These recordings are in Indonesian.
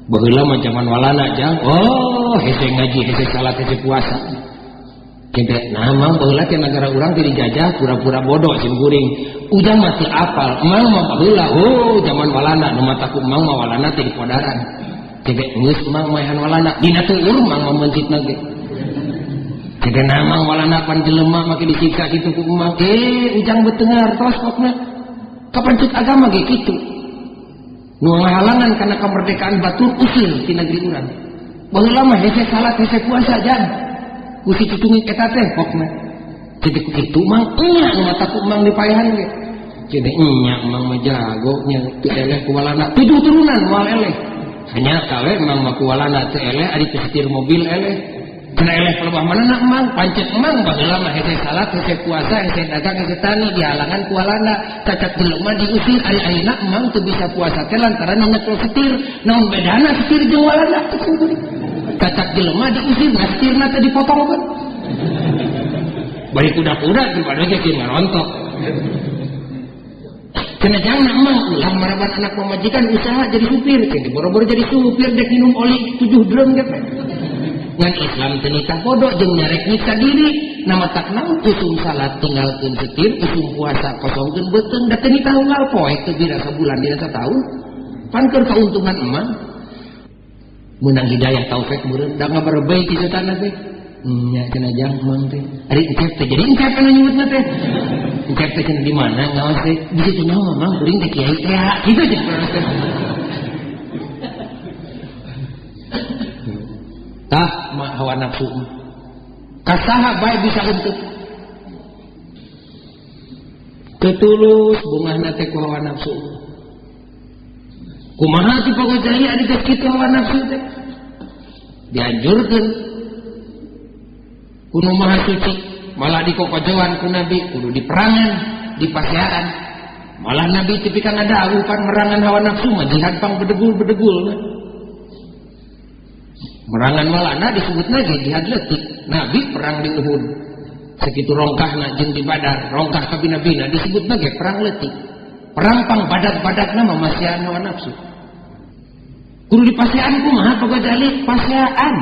Baheula mah zaman walana jang. Oh, hese ngaji, hese salat, hese puasa. Kede nah mang baheula teh negara urang teh dijajah pura-pura bodoh sim kuring. Ujang mati apal, emang mah baheula. Oh, zaman walana nu mata ku emang mah walana teh di podaran. Kede geus emang maehan walana. Dina teu urang mang memencitna ge. Kede nah mang walana pan jelema make disiksa kitu ku emang. Ujang betengar tos pokna. Kapan cek agama ge kitu. Nu ngahalangan kana kemerdekaan batur usir ti negeri urang. Baheula mah hese salat hese puasa jan. Ku si cucungi eta teh pokna. Jadi kitu mang nya nu mata ku mang dipaehan ge. Jadi nya mang mah jago nya teu eleh ku walana. 7 turunan moal eleh. Hanya kawe mang mah ku walana teu eleh ari setir mobil eleh. Cenah eleh pelebah manana emang pancet emang baheula mah hese salat hese puasa hese dagang hese tani dihalangan ku walana. Cacat jelema diusir ari ayeuna emang teu bisa puasa teh lantaran nyekel setir. Naon bedana setir jeung walana? Cacat jelema diusir nah setirna teh dipotong kan. Bari kuda-kuda daripada ge kieu ngarontok. Cenah jangan emang ulah maraban anak pamajikan usaha jadi supir, teh boro-boro jadi supir dek minum oli 7 drum ge. Ngan Islam tenitah bodoh jeung nyarek nyiksa diri nama tak naon usum salat tinggalkeun setir usum puasa kosongkeun beuteung da tenitah unggal poe teu bira sabulan dina sataun pan keur kauntungan emang meunang hidayah taufik meureun da ngabarebay ti setan teh nya cenah jang mang teh ari encep teh jadi encep anu nyebutna teh encep teh cenah di mana ngaos teh di situ nyaho mang kuring teh kiai teh kitu teh tah hawa nafsu kasaha bae bisa untuk ketulus bungahna teh ku hawa nafsu kumaha ti pagojali ari teh kitu hawa nafsu teh dianjurkeun ku nu maha suci malah dikokojoan ku nabi kudu diperangan dipaseaan malah nabi teu pika ngadawuh kan merangan hawa nafsu mah jihad pang bedegul-bedegul merangan malana disebutna ge jihad leutik. Nabi perang di Uhud. Sakitu rongkahna jeung di Badar, rongkah ka bina-bina disebutna ge perang leutik. Perang pang badat-badatna mah masihan hawa nafsu. Kudu dipasean kumaha pagojali pasean.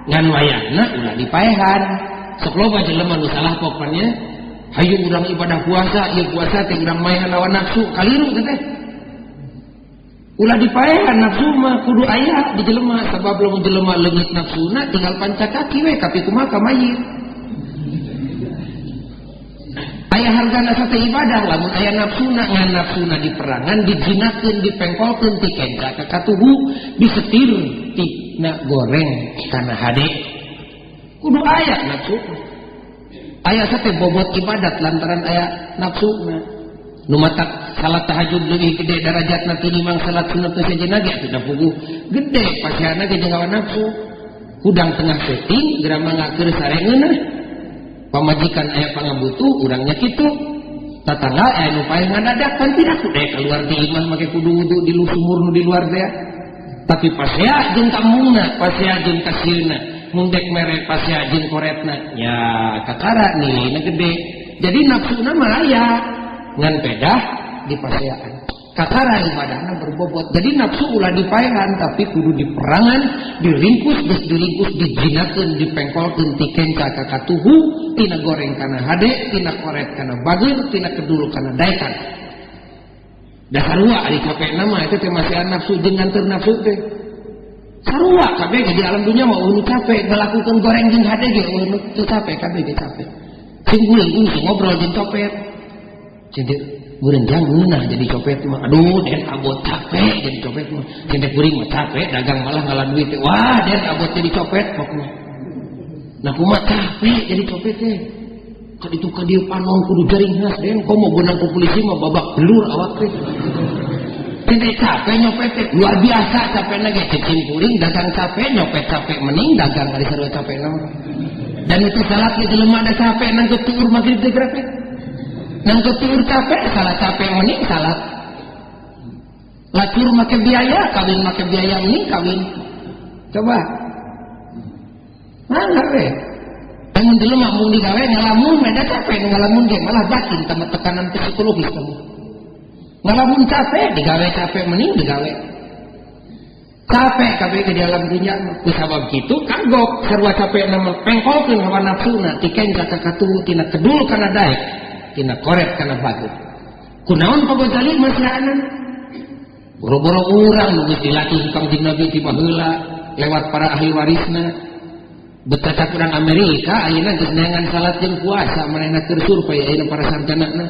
Ngan wayahna ulah dipaehan. Sok loba jelema nu salah pokona hayu urang ibadah puasa, ieu puasa teh urang maehan hawa nafsu, kaliru teh. Ulah dipaehan nafsu mah kudu aya di jelema sabab lamun jelema leungit nafsuna tinggal panca kaki we tapi kumaha ka mayit. Aya hargana sate ibadah lamun aya nafsuna ngan nafsuna diperangan dijinakeun dipengkolkeun ti kenca ka katuhu disetir ti na goreng kana hade. Kudu aya nafsu. Aya sate bobot ibadat lantaran aya nafsuna. Nu matak salat tahajud leuwih gede darajatna tinimbang salat sunat teh sejenna ge atuh da puguh gede pasiana ge jeung hawa nafsu kudang tengah setting geura mangga keur sarengeunna pamajikan aya pangabutuh urangnya kitu tatangga aya nu paeh ngadadak pan tidak kudu keluar di imah make kudu wudu di sumur nu di luar teh tapi pasea jeung kamungna pasea jeung kasieuna mun dek mere pasea jeung koretna ya kakara nilina gede jadi nafsuna mah aya ngan pedah di paseaan kakara ibadahna berbobot jadi nafsu ulah dipaehan tapi kudu diperangan diringkus geus diringkus dijinakeun dipengkolkeun ti kenca ka katuhu tina goreng kana hade tina koret kana bageur tina kedul kana daekan da sarua ari capekna mah eta teh masihan nafsu jeung nganteur nafsu teh sarua kabeh di alam dunya mah unu capek ngalakukeun goreng jeung hade ge unu teu capek kabeh ge capek sing geuleung sing ngobrol jeung copet jadi meureun jang ngeunah jadi copet mah aduh den abot capek jadi copet mah cenah kuring mah capek dagang malah ngalah duit teh wah den abot jadi copet pokoknya nah kumaha capek jadi copet teh ka ditu ka dieu panon kudu jaring nas den komo beunang ku polisi mah babak belur awak teh cenah capek nyopet teh luar biasa capekna ge cicing kuring dagang capek nyopet capek mending dagang ari sarua capekna dan itu salat ge jelema ada capek nang keueur magrib teh grafik nang keueur capek salah capek mending salat lacur make biaya kawin make biaya mending kawin coba mangga we mun jelema mun digawe ngalamun meda capek ngalamun ge malah batin tambah tekanan psikologis kamu ngalamun capek digawe capek mending digawe capek kabeh ke dalam dunia ku sabab kitu kagok sarua capek nama pengkolkeun hawa nafsuna tikeun ka katuhu tina kedul kana daek tina koret kana bagus kunaon pagojali masraanan boro-boro urang nu geus dilatih Kangjeng Nabi ti baheula lewat para ahli warisna betacak urang Amerika ayeuna geus neangan salat jeung puasa manehna keur survei ayeuna para sarjanana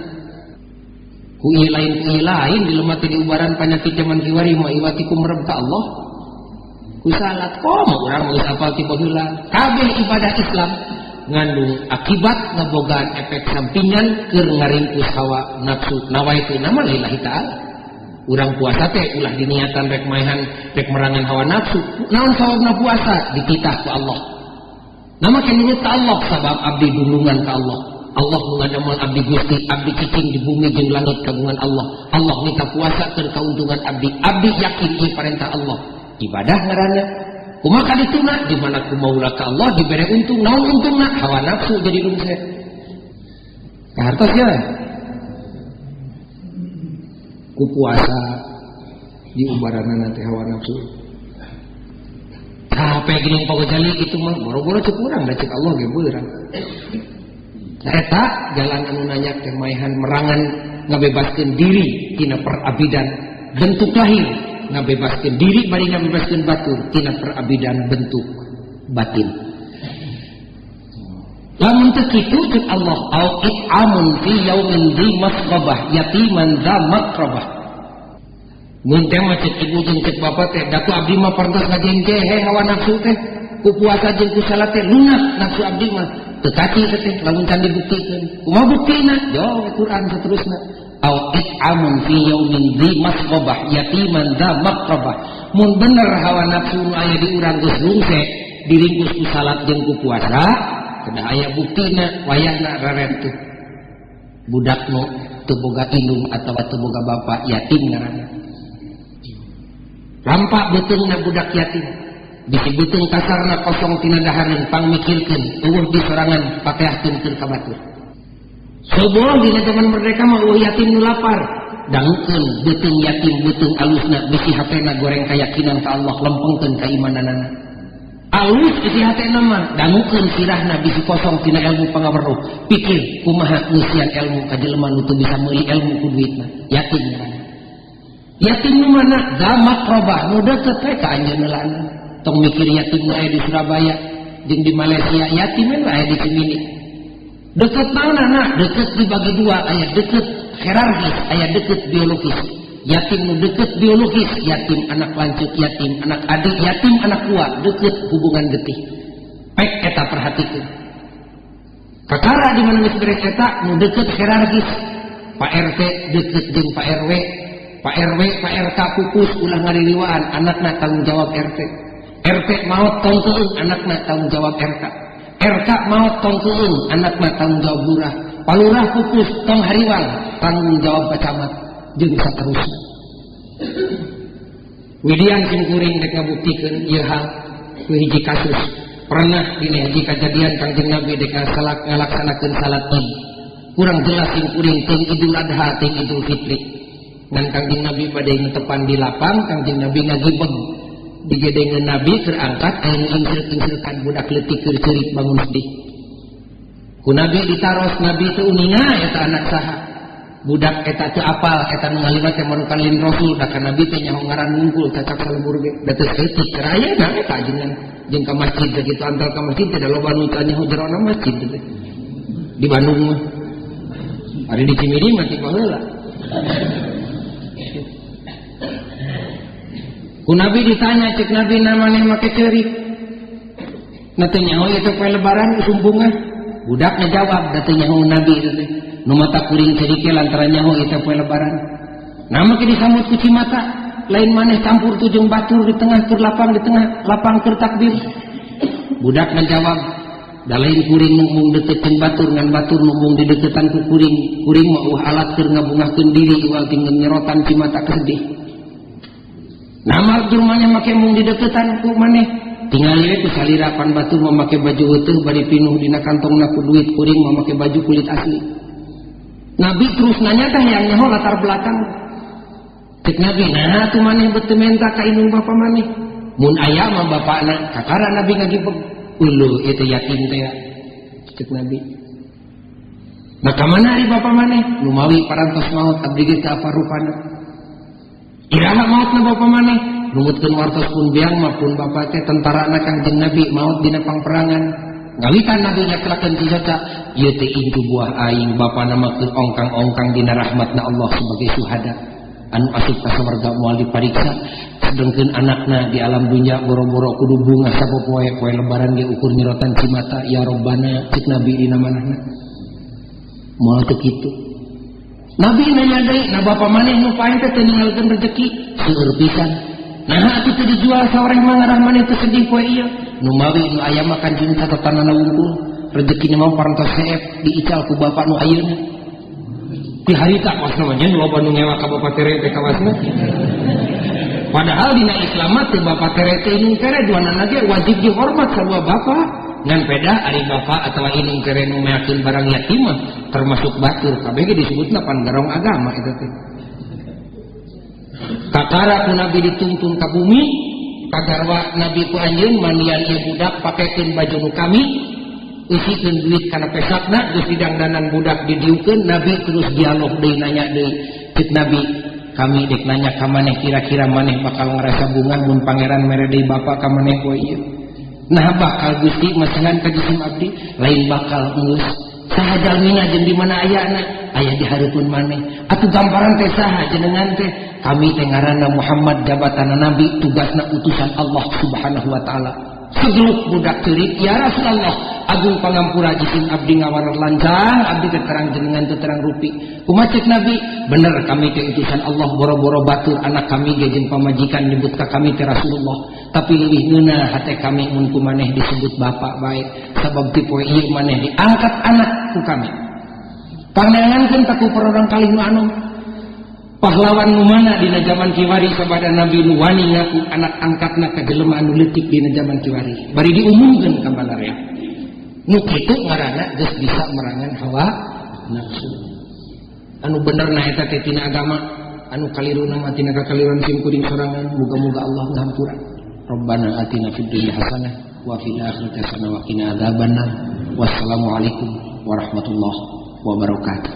ku ieu lain dilema teh diubaran panyakit zaman kiwari mah iwati kumerem ka Allah ku salat komo urang geus apal ti baheula kabeh ibadah Islam ngandung akibat ngabogaan efek sampingan keur ngaringkus hawa nafsu nawaitu nama lillahi ta'ala urang puasa teh ulah diniatan rek maehan rek merangan hawa nafsu naon sawabna puasa dititah ku Allah nama kenurut ka Allah sabab abdi dulungan ka Allah Allah mengadamel abdi Gusti abdi cicing di bumi jeung langit kagungan Allah Allah minta puasa keur kauntungan abdi yakin ieu perintah Allah ibadah ngaranna kumaha dituna di mana kumaula ka Allah dibere untung naon untungna hawa nafsu jadi rungse kahartos ya ku puasa di ubaranana teh hawa nafsu capek gini pagojali itu mah boro-boro cek urang da cek Allah ge beurang eta jalan anu nanya teh maehan merangan ngabebaskeun diri tina perabidan bentuk lahir ngabebaskeun diri bari ngabebaskeun batur tina perabidan bentuk batin lamun teu kitu cek Allah au it'amun fi yaumin dzi masqabah yatiman dza maqrabah mun teh mah cek ibu jeung cek bapak teh da ku abdi mah parantos ngajengkehe hawa nafsu teh ku puasa jeung ku salat teh lunak nafsu abdi mah teu kaci teh lamun can dibuktikeun kumaha buktina jauh Quran saterusna au it'amun fi yaumin dzi masqabah yatiman dza maqrabah mun bener hawa nafsu nu aya di urang geus rungse diringkus ku salat jeung ku puasa kada aya buktina wayahna rarentuh budak nu teu boga indung atawa teu boga bapa yatim ngaranna lampak beuteungna budak yatim bisi beuteung kasarna kosong tina dahareun pangmikirkeun eueuh di sorangan pakeahkeun keur ka batur sobong dina zaman merdeka mah eueuh yatim nu lapar dangukeun beuteung yatim beuteung alusna bisi hatena goreng kayakinan ka Allah lempengkeun keimananana alus isi hatena mah dangukeun sirahna bisi kosong tina ilmu pangaweruh pikir kumaha ngeusian ilmu ka jelema nu teu bisa meuli ilmu ku duitna yatim ngaranna yatim nu mana gamak robah nu deukeut we ka anjeunna lana tong mikir yatim nu aya di Surabaya jeung di Malaysia yatim nu aya di Cimindi deukeut naonana deukeut dibagi dua aya deukeut hierarkis aya deukeut biologis yatim nu deukeut biologis yatim anak lanjut yatim anak adik yatim anak tua deukeut hubungan getih pek eta perhatikeun kakara di mana geus beres eta nu deukeut hierarkis Pak RT deukeut jeung Pak RW Pak RW Pak RK pupus ulah ngaririwaan anakna tanggung jawab RT RT maot tong keung anakna tanggung jawab RK RK maot tong keung anakna tanggung jawab lurah palurah pupus tong hariwang tanggung jawab camat jeung saterusna widian simkuring dek ngabuktikeun ieu hal ku hiji kasus pernah dina hiji kajadian Kangjeng Nabi dek ngalaksanakeun salat Id kurang jelas simkuring teu Idul Adha teu Idul Fitri ngan Kangjeng Nabi bade ngetepan di lapang Kangjeng Nabi ngagibeg digedengeun Nabi keur angkat aya nu ingser-ingserkan budak leutik keur ceurik bangun sedih ku Nabi ditaros Nabi teu uninga eta anak saha budak eta teu apal eta nu ngalima teh marukan lin Rasul da ka Nabi teh nyaho ngaran ngungkul cacak salebur ge da teu seutik rayana eta jeung ka masjid da kitu antar ka masjid teh da loba nu tanya jerona masjid teh di Bandung mah ari di Cimindi mah ti baheula ku Nabi ditanya cek Nabi namanya make ceurik na teu nyaho ieu teh poe lebaran sumbungan budak ngajawab da teu nyaho Nabi itu teh nu mata kuring sedikit lantaran nyaho itu poe lebaran nama ke disambut ku cimata lain maneh campur tujung batur di tengah keur lapang di tengah lapang keur takbir budak ngajawab da lain kuring mung deukeut jeung batur ngan batur mung di deuketan ku kuring mah alat keur ngabungahkeun diri iwal tinggal nyerotan cimata kesedih nama jurmanya make mung di deuketan ku maneh tinggal we ku salirapan batur memakai baju utuh bari pinuh dina kantongna ku duit kuring memakai baju kulit asli Nabi terus nanya tah yang nyaho latar belakang cek Nabi nah tu maneh beuteumenta ka indung bapa maneh Mun aya mah bapakna kakara Nabi ngagibeg. Ulu itu yatim teh cek Nabi. Nah kamana ari bapa maneh? Nu mawi parantos maot abdi ge teu apa rupana. Iraha maotna bapa maneh? Numutkeun wartos pun biang maupun bapa teh tentarana Kangjeng Nabi maot dina pangperangan. Ngawitan Nabi nyakrakeun cicaca, ieu teh intu buah aing bapana mah keur ongkang-ongkang dina rahmatna Allah sebagai syuhada. Anu asup ka sawarga moal dipariksa, sedengkeun anakna di alam dunya boro-boro kudu bunga sapopoe poe lebaran ge ukur nyerotan cimata ya Robbana cik Nabi dina manahna. Moal teu kitu. Nabi nanya deui, "Na bapa maneh nu paen teh teu ninggalkeun rezeki?" Seueur pisan. Nah atuh teu dijual saoreng mah ngarah maneh teu sedih poe ieu. Nu mawi nu aya mah Kanjeng catatanana wungkul, rezekina mah parantos seep diical ku bapa nu ayeuna. Di harita pas namanya loba nu ngewa ka bapa tere teh kawasna. Padahal dina Islam mah teu bapa tere teh inung tere duanana ge wajib dihormat sarua bapa. Ngan peda ari bapa atawa inung tere nu meakeun barang yatim mah termasuk batur kabeh ge disebutna pangarong agama eta teh. Kakara ku Nabi dituntun ka bumi, kagarwa Nabi ku anjeun mandian ieu budak pakekeun baju nu kami, isikeun duit kana pesakna, geus didangdanan budak didiukeun. Nabi terus dialog deui nanya deui, cik Nabi, kami dek nanya ka maneh kira-kira maneh bakal ngarasa bunga mun pangeran mere deui bapa ka maneh poe ieu. Nah bakal Gusti masengan ka jisim abdi, lain bakal geus. Saha jalmina jeung di mana ayana? Aya di hareupeun maneh. Atuh gamparan teh saha jenengan teh? Kami teh ngaranna Muhammad, jabatanna Nabi, tugasna utusan Allah Subhanahu wa taala. Segeluk budak ceurik, "Ya Rasulullah, agung pangampura jisim abdi ngawarar lancang, abdi teh terang jenengan teh terang rupi." Kumaha cek Nabi? "Bener kami teh utusan Allah, boro-boro batur anak kami ge jeung pamajikan nyebut ka kami teh Rasulullah. Tapi leuwih ngeunah hate kami mun ku maneh disebut bapak bae, sabab ti poe ieu maneh diangkat anak ku kami. Pandangankeun ka ku perorang kalih nu anom. Pahlawan nu mana dina zaman kiwari sabada Nabi nu wani ngaku anak angkatna ka jelema anu leutik dina zaman kiwari. Bari diumumkeun ka balaria. Nu kitu ngaranna geus bisa merangan hawa nafsu. Anu benerna eta teh tina agama, anu kaliruna mah tina kakaliruan sim kuring sorangan. Muga-muga Allah ngahampura. Rabbana atina fid dunya hasanah wa fil akhirati hasanah wa qina adzabannar. Wassalamualaikum warahmatullahi wabarakatuh.